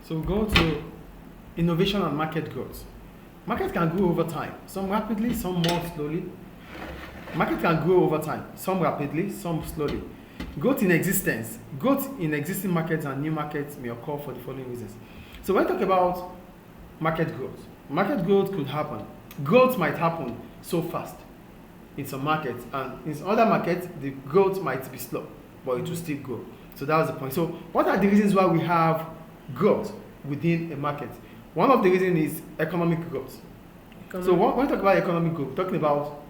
So we go to innovation and market growth. Market can grow over time, some rapidly, some more slowly. Market can grow over time, some rapidly, some slowly. Growth in existence. Growth in existing markets and new markets may occur for the following reasons. So when we talk about market growth could happen. Growth might happen so fast in some markets, and in some other markets, the growth might be slow, but it will still grow. So that was the point. So what are the reasons why we have growth within a market? One of the reasons is economic growth. So when we talk about economic growth, we're talking about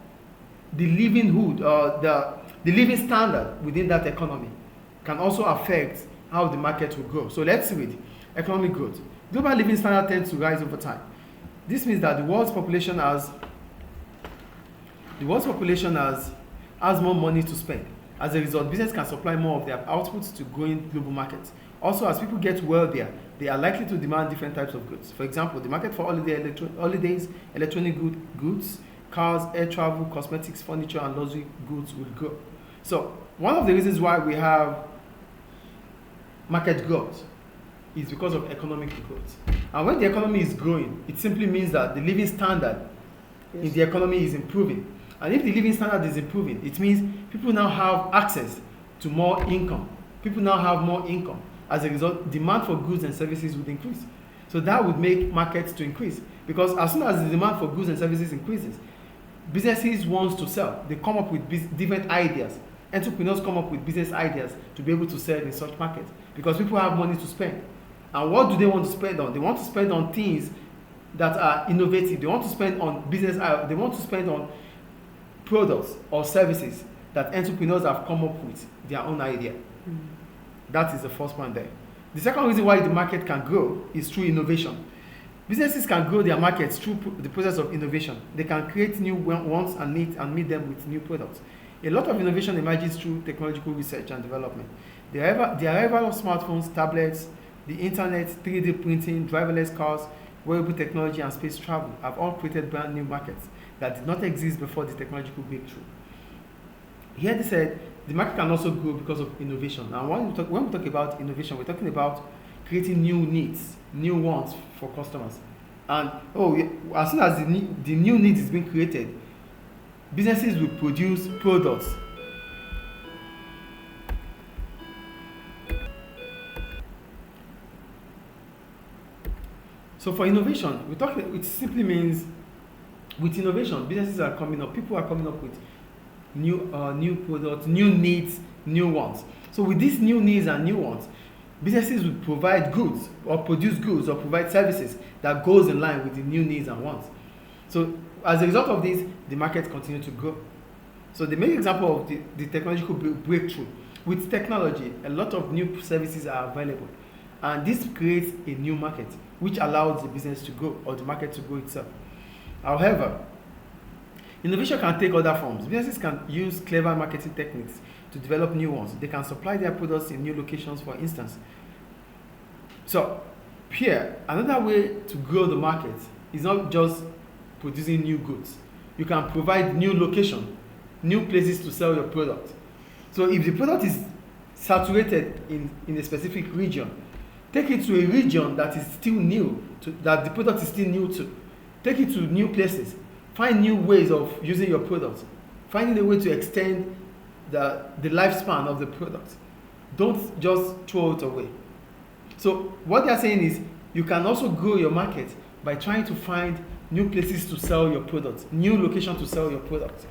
the livelihood or the living standard within that economy can also affect how the market will grow. So let's read economic growth. Global living standard tends to rise over time. This means that the world's population has more money to spend. As a result, business can supply more of their outputs to growing global markets. Also, as people get wealthier, they are likely to demand different types of goods. For example, the market for holidays, electronic goods, cars, air travel, cosmetics, furniture, and luxury goods will grow. So, one of the reasons why we have market growth is because of economic growth. And when the economy is growing, it simply means that the living standard in the economy is improving. And if the living standard is improving, it means people now have access to more income. People now have more income. As a result, demand for goods and services would increase. So that would make markets to increase. Because as soon as the demand for goods and services increases, businesses want to sell. They come up with different ideas. Entrepreneurs come up with business ideas to be able to sell in such markets. Because people have money to spend. And what do they want to spend on? They want to spend on things that are innovative. They want to spend on business. They want to spend on products or services that entrepreneurs have come up with their own idea. That is the first point there. The second reason why the market can grow is through innovation. Businesses can grow their markets through the process of innovation. They can create new wants and needs and meet them with new products. A lot of innovation emerges through technological research and development. The arrival of smartphones, tablets, the internet, 3D printing, driverless cars, wearable technology, and space travel have all created brand new markets that did not exist before the technological breakthrough. Here they said the market can also grow because of innovation. And when we talk about innovation, we're talking about creating new needs, new wants for customers. And as soon as the new need is being created, businesses will produce products. So for innovation, it simply means with innovation, businesses are coming up, people are coming up with new products, new needs, new wants. So with these new needs and new wants, businesses will provide goods or produce goods or provide services that goes in line with the new needs and wants. So as a result of this, the market continues to grow. So the main example of the technological breakthrough, with technology, a lot of new services are available. And this creates a new market, which allows the business to grow or the market to grow itself. However, innovation can take other forms. Businesses can use clever marketing techniques to develop new ones. They can supply their products in new locations, for instance. So here, another way to grow the market is not just producing new goods. You can provide new location, new places to sell your product. So if the product is saturated in a specific region, take it to a region that is still new, that the product is still new to. Take it to new places. Find new ways of using your product. Finding a way to extend the lifespan of the product. Don't just throw it away. So what they are saying is you can also grow your market by trying to find new places to sell your product, new location to sell your product.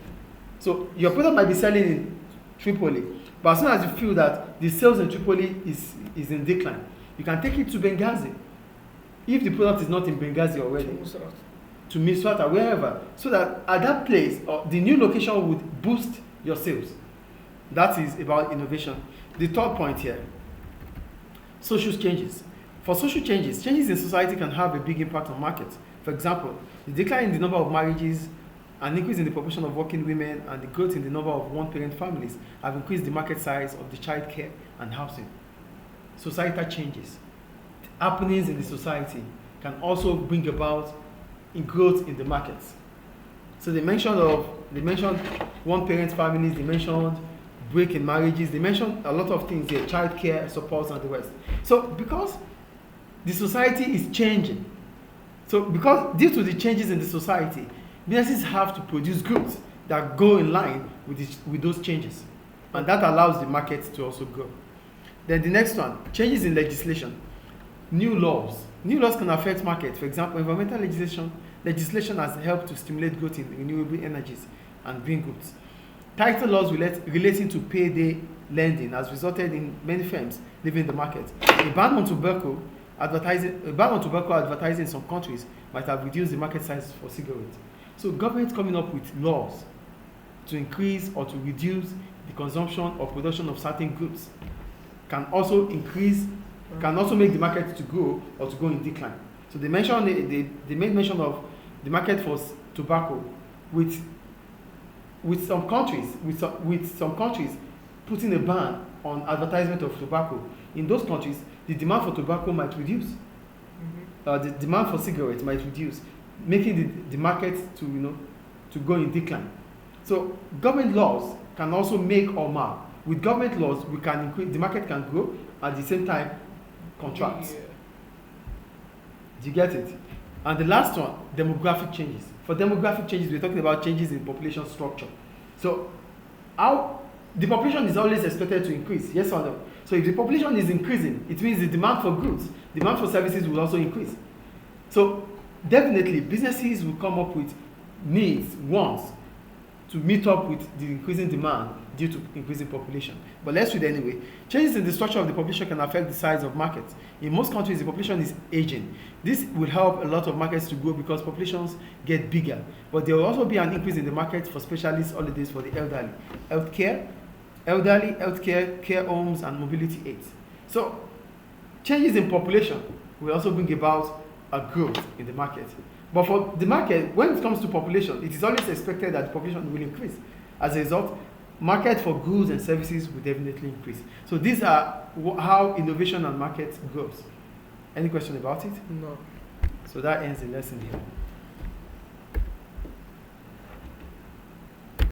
So your product might be selling in Tripoli, but as soon as you feel that the sales in Tripoli is in decline, you can take it to Benghazi. If the product is not in Benghazi already, to Misrata, wherever, so that at that place, the new location would boost your sales. That is about innovation. The third point here, social changes. For social changes in society can have a big impact on markets. For example, the decline in the number of marriages, an increase in the proportion of working women, and the growth in the number of one-parent families have increased the market size of the child care and housing. Societal changes, happenings in the society can also bring about growth in the markets. So they mentioned one-parent families, they mentioned break in marriages, they mentioned a lot of things here, child care, support, and the rest. So because the society is changing. So because due to the changes in the society, businesses have to produce goods that go in line with those changes. And that allows the market to also grow. Then the next one, changes in legislation. New laws. New laws can affect market. For example, environmental legislation has helped to stimulate growth in renewable energies and green goods. Tighter laws relating to payday lending has resulted in many firms leaving the market. A ban on tobacco advertising in some countries might have reduced the market size for cigarettes. So government coming up with laws to increase or to reduce the consumption or production of certain goods can also make the market to grow or to go in decline. So they made mention of the market for tobacco with some countries putting a ban on advertisement of tobacco. In those countries, the demand for tobacco might reduce. The demand for cigarettes might reduce, making the market to go in decline. So government laws can also make or mar. With government laws, we can increase the market can grow at the same time contract. Yeah. Do you get it? And the last one, demographic changes. For demographic changes, we're talking about changes in population structure. So how the population is always expected to increase, yes or no? So if the population is increasing, it means the demand for goods, demand for services will also increase. So definitely businesses will come up with needs, wants to meet up with the increasing demand due to increasing population. But let's read anyway. Changes in the structure of the population can affect the size of markets. In most countries, the population is aging. This will help a lot of markets to grow because populations get bigger. But there will also be an increase in the market for specialist holidays for the elderly, healthcare, care homes, and mobility aids. So changes in population will also bring about a growth in the market. But for the market, when it comes to population, it is always expected that the population will increase. As a result, market for goods and services will definitely increase. So these are how innovation and market grows. Any question about it? No. So that ends the lesson here.